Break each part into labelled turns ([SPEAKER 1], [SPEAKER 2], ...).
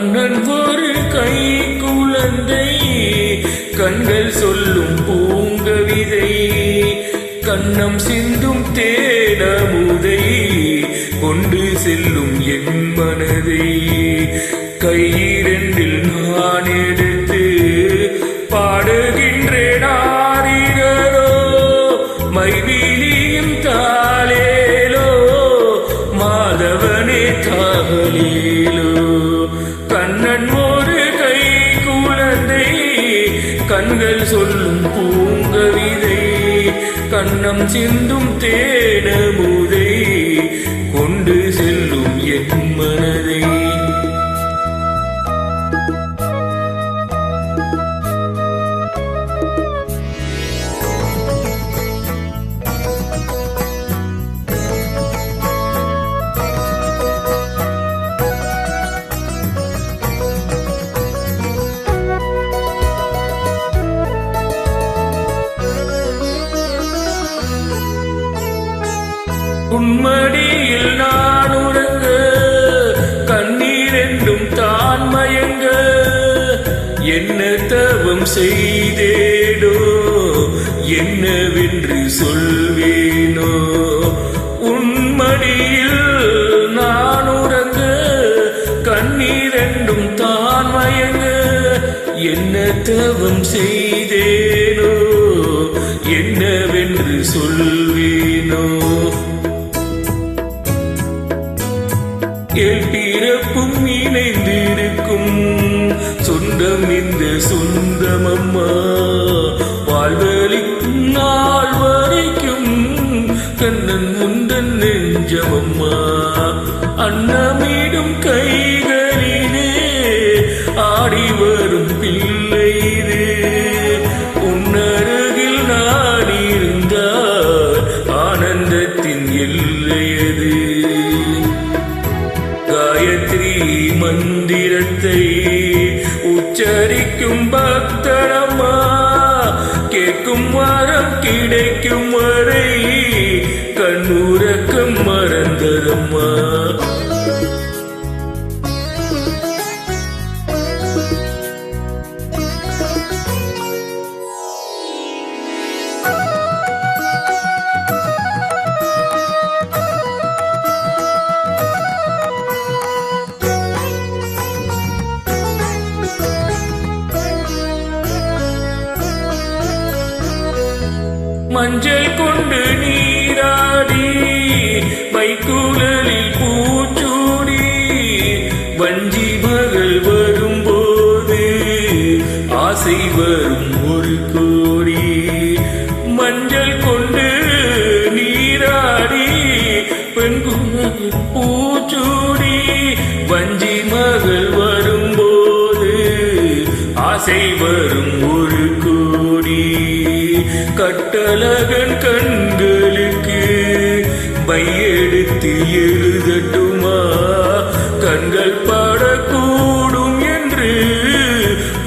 [SPEAKER 1] கண்ணன் ஒரு கை குழந்தை கண்கள் சொல்லும் பூங்கவிதை கண்ணம் சிந்தும் தேனமுதை கொண்டு செல்லும் என் மனதை கையிரண்டில் நான் எடுத்து பாடுகின்றேன் ஆரிரோ மைவிலியும் தாளேலோ மாதவனே தாளேலோ கண்ணன் ஒரு கை குழந்தை கண்கள் சொல்லும் பூங்கவிதை கண்ணம் சிந்தும் தேனமுதை கொண்டு செல்லும் என் மனதை உன்மடியில் நான் உறங்க கண்ணீரெண்டும் தான் மயங்க என்ன தவம் செய்தேடோ என்னவென்று சொல்வேனோ உன்மடியில் நான் உறங்க கண்ணீரெண்டும் தான் மயங்க என்ன தவம் செய்தேனோ என்னவென்று சொல்வேனோ பிறப்பும் இணைந்திருக்கும் சொந்தம் இந்த சொந்தமம்மா வாழ்வழிக்கும் நாள் வரைக்கும் கண்ணன் முந்தன் நெஞ்சமம்மா அன்னமிடும் கைகளிலே ஆடி வரும் பிள்ளை இது உன்னருகில் நான் இருந்தால் ஆனந்தத்தின் எல்லையது காயத்ரி மந்திரத்தை உச்சரிக்கும் பக்தரம்மா கேட்கும் வரம் கிடைக்கும் வரை கண்ணுறக்கம் மறந்ததம்மா மஞ்சள் கொண்டு நீராடி மைக்குழலில் பூச்சூடி வஞ்சி மகள் வரும்போது ஆசை வரும் ஒரு கோடி மஞ்சள் கொண்டு நீராடி பெண்குழலில் பூச்சூடி வஞ்சி மகள் வரும்போது ஆசை வரும் ஒரு கோடி கட்டழகன் கண்களுக்கு மையெடுத்து எழுதட்டுமா கண்கள் பாடக்கூடும் என்று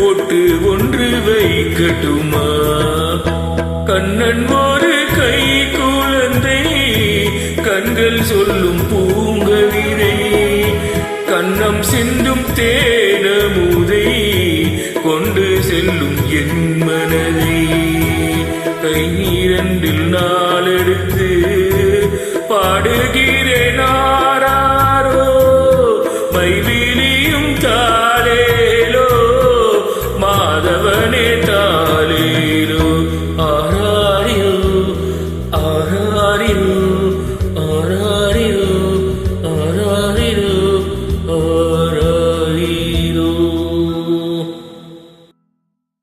[SPEAKER 1] ஒட்டு ஒன்று வைக்கட்டுமா கண்ணன் ஒரு கை குழந்தை கண்கள் சொல்லும் பூங்கவிதை கண்ணம் சிந்தும் தேனமுதை கொண்டு செல்லும் என் மனதை கையிரண்டில் நாளெடுத்து பாடுகிறேன் ஆராரோ மைவிலியும் தாளேலோ மாதவனே தாளேலோ